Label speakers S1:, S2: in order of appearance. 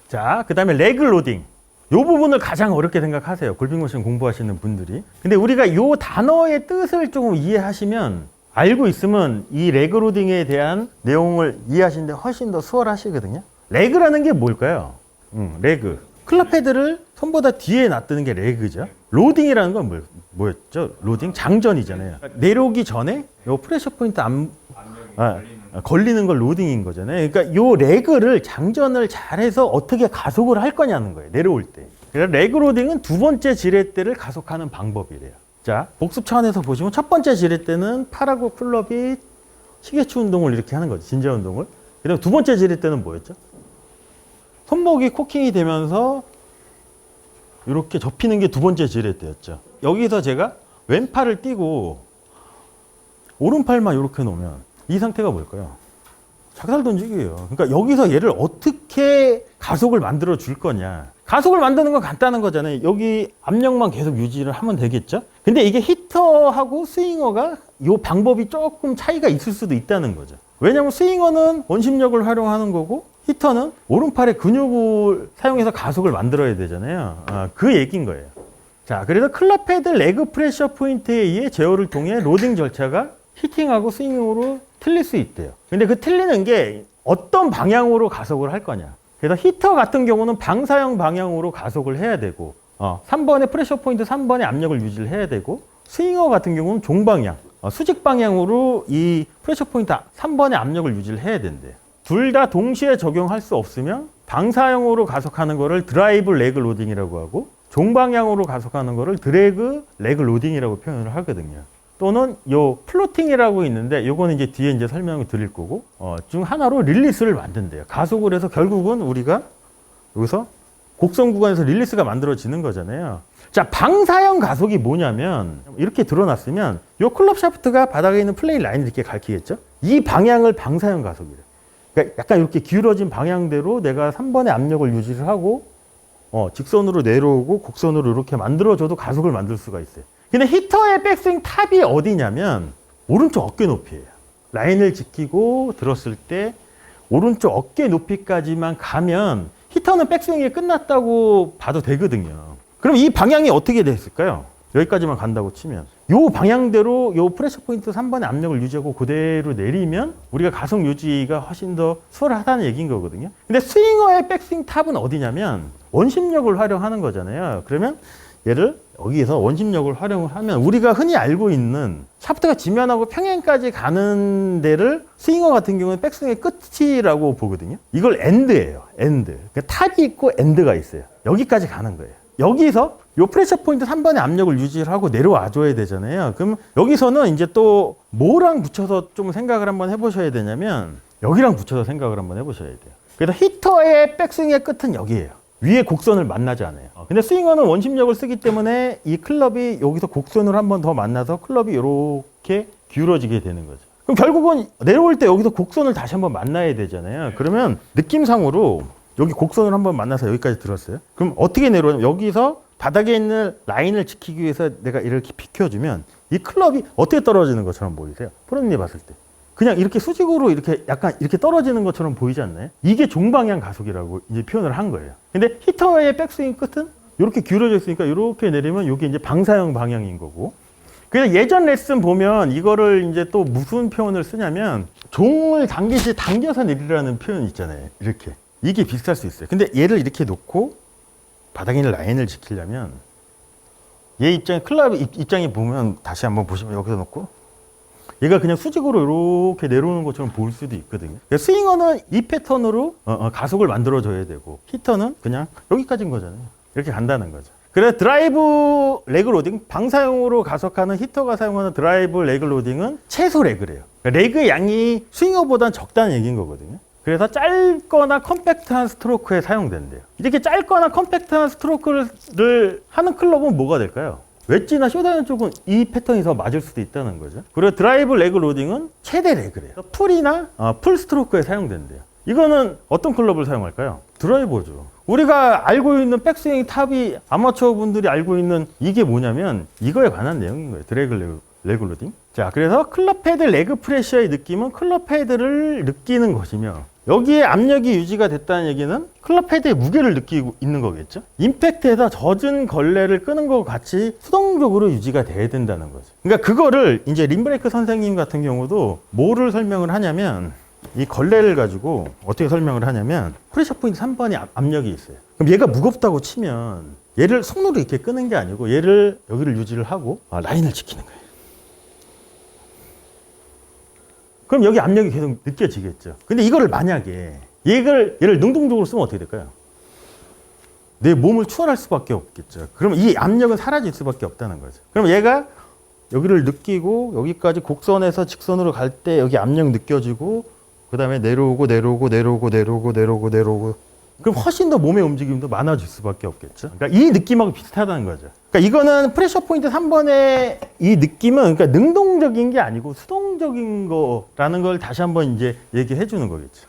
S1: 자, 그 다음에 레그 로딩. 요 부분을 가장 어렵게 생각하세요. 골핑모션 공부하시는 분들이. 근데 우리가 요 단어의 뜻을 조금 이해하시면, 알고 있으면 이 레그 로딩에 대한 내용을 이해하시는데 훨씬 더 수월하시거든요. 레그라는 게 뭘까요? 레그. 클럽 헤드를 손보다 뒤에 놔두는 게 레그죠. 로딩이라는 건 뭐였죠? 로딩? 장전이잖아요. 내려오기 전에 요 프레셔 포인트 걸리는 걸 로딩인 거잖아요. 그러니까 요 레그를 장전을 잘해서 어떻게 가속을 할 거냐는 거예요. 내려올 때. 그래서 레그 로딩은 두 번째 지렛대를 가속하는 방법이래요. 자, 복습 차원에서 보시면 첫 번째 지렛대는 팔하고 클럽이 시계추 운동을 이렇게 하는 거죠. 진자 운동을. 그다음 두 번째 지렛대는 뭐였죠? 손목이 코킹이 되면서 이렇게 접히는 게 두 번째 지렛대였죠. 여기서 제가 왼팔을 띄고 오른팔만 이렇게 놓으면 이 상태가 뭘까요? 작살 던지기예요. 그러니까 여기서 얘를 어떻게 가속을 만들어 줄 거냐. 가속을 만드는 건 간단한 거잖아요. 여기 압력만 계속 유지를 하면 되겠죠? 근데 이게 히터하고 스윙어가 이 방법이 조금 차이가 있을 수도 있다는 거죠. 왜냐하면 스윙어는 원심력을 활용하는 거고 히터는 오른팔의 근육을 사용해서 가속을 만들어야 되잖아요. 그 얘기인 거예요. 자, 그래서 클럽 헤드 레그 프레셔 포인트에 의해 제어를 통해 로딩 절차가 히팅하고 스윙으로 틀릴 수 있대요. 근데 그 틀리는 게 어떤 방향으로 가속을 할 거냐. 그래서 히터 같은 경우는 방사형 방향으로 가속을 해야 되고 3번의 프레셔 포인트 3번의 압력을 유지를 해야 되고 스윙어 같은 경우는 종방향, 수직 방향으로 이 프레셔 포인트 3번의 압력을 유지를 해야 된대요. 둘 다 동시에 적용할 수 없으면 방사형으로 가속하는 거를 드라이브 레그 로딩이라고 하고 종방향으로 가속하는 거를 드래그 레그 로딩이라고 표현을 하거든요. 또는 요 플로팅이라고 있는데 요거는 이제 뒤에 이제 설명을 드릴 거고 중 하나로 릴리스를 만든대요. 가속을 해서 결국은 우리가 여기서 곡선 구간에서 릴리스가 만들어지는 거잖아요. 자, 방사형 가속이 뭐냐면 이렇게 드러났으면 요 클럽 샤프트가 바닥에 있는 플레인 라인을 이렇게 가리키겠죠. 이 방향을 방사형 가속이래. 그러니까 약간 이렇게 기울어진 방향대로 내가 3번의 압력을 유지를 하고 직선으로 내려오고 곡선으로 이렇게 만들어줘도 가속을 만들 수가 있어요. 근데 히터의 백스윙 탑이 어디냐면 오른쪽 어깨 높이에요. 라인을 지키고 들었을 때 오른쪽 어깨 높이까지만 가면 히터는 백스윙이 끝났다고 봐도 되거든요. 그럼 이 방향이 어떻게 됐을까요? 여기까지만 간다고 치면 요 방향대로 요 프레셔 포인트 3번의 압력을 유지하고 그대로 내리면 우리가 가속 유지가 훨씬 더 수월하다는 얘기인 거거든요. 근데 스윙어의 백스윙 탑은 어디냐면 원심력을 활용하는 거잖아요. 그러면 얘를 여기에서 원심력을 활용을 하면 우리가 흔히 알고 있는 샤프트가 지면하고 평행까지 가는 데를 스윙어 같은 경우는 백스윙의 끝이라고 보거든요. 이걸 엔드예요. 엔드. 그러니까 탑이 있고 엔드가 있어요. 여기까지 가는 거예요. 여기서 요 프레셔 포인트 3번의 압력을 유지를 하고 내려와 줘야 되잖아요. 그럼 여기서는 이제 또 뭐랑 붙여서 좀 생각을 한번 해보셔야 되냐면 여기랑 붙여서 생각을 한번 해보셔야 돼요. 그래서 히터의 백스윙의 끝은 여기예요. 위에 곡선을 만나지 않아요. 근데 스윙어는 원심력을 쓰기 때문에 이 클럽이 여기서 곡선을 한 번 더 만나서 클럽이 이렇게 기울어지게 되는 거죠. 그럼 결국은 내려올 때 여기서 곡선을 다시 한번 만나야 되잖아요. 그러면 느낌상으로 여기 곡선을 한번 만나서 여기까지 들었어요. 그럼 어떻게 내려오냐면 여기서 바닥에 있는 라인을 지키기 위해서 내가 이렇게 비켜주면 이 클럽이 어떻게 떨어지는 것처럼 보이세요? 프로님이 봤을 때. 그냥 이렇게 수직으로 이렇게 약간 이렇게 떨어지는 것처럼 보이지 않나요? 이게 종방향 가속이라고 이제 표현을 한 거예요. 근데 히터의 백스윙 끝은 이렇게 기울어져 있으니까 이렇게 내리면 이게 이제 방사형 방향인 거고. 그래서 예전 레슨 보면 이거를 이제 또 무슨 표현을 쓰냐면 종을 당기시 당겨서 내리라는 표현 있잖아요. 이렇게. 이게 비슷할 수 있어요. 근데 얘를 이렇게 놓고 바닥에 있는 라인을 지키려면 얘 입장에 클럽 입장에 보면 다시 한번 보시면 여기서 놓고 얘가 그냥 수직으로 이렇게 내려오는 것처럼 보일 수도 있거든요. 스윙어는 이 패턴으로 가속을 만들어줘야 되고 히터는 그냥 여기까지인 거잖아요. 이렇게 간다는 거죠. 그래서 드라이브 레그 로딩, 방사형으로 가속하는 히터가 사용하는 드라이브 레그 로딩은 최소 레그래요. 그러니까 레그의 양이 스윙어보다는 적다는 얘기인 거거든요. 그래서 짧거나 컴팩트한 스트로크에 사용된대요. 이렇게 짧거나 컴팩트한 스트로크를 하는 클럽은 뭐가 될까요? 웨지나 쇼다이언 쪽은 이 패턴이 더 맞을 수도 있다는 거죠. 그리고 드라이브 레그 로딩은 최대 레그래요. 풀이나 풀 스트로크에 사용된대요. 이거는 어떤 클럽을 사용할까요? 드라이버죠. 우리가 알고 있는 백스윙 탑이 아마추어 분들이 알고 있는 이게 뭐냐면 이거에 관한 내용인 거예요. 드래그 레그 로딩. 자, 그래서 클럽 헤드 레그 프레셔의 느낌은 클럽 헤드를 느끼는 것이며 여기에 압력이 유지가 됐다는 얘기는 클럽 헤드의 무게를 느끼고 있는 거겠죠. 임팩트에서 젖은 걸레를 끄는 것 같이 수동적으로 유지가 돼야 된다는 거죠. 그러니까 그거를 이제 림브레이크 선생님 같은 경우도 뭐를 설명을 하냐면 이 걸레를 가지고 어떻게 설명을 하냐면 프레셔 포인트 3번에 압력이 있어요. 그럼 얘가 무겁다고 치면 얘를 손으로 이렇게 끄는 게 아니고 얘를 여기를 유지를 하고 라인을 지키는 거예요. 그럼 여기 압력이 계속 느껴지겠죠. 근데 이거를 만약에 얘를 능동적으로 쓰면 어떻게 될까요? 내 몸을 추월할 수밖에 없겠죠. 그러면 이 압력은 사라질 수밖에 없다는 거죠. 그럼 얘가 여기를 느끼고 여기까지 곡선에서 직선으로 갈 때 여기 압력 느껴지고 그 다음에 내려오고 그럼 훨씬 더 몸의 움직임도 많아질 수밖에 없겠죠. 그러니까 이 느낌하고 비슷하다는 거죠. 그러니까 이거는 프레셔 포인트 3번의 이 느낌은 그러니까 능동적인 게 아니고 수동적인 거라는 걸 다시 한번 이제 얘기해 주는 거겠죠.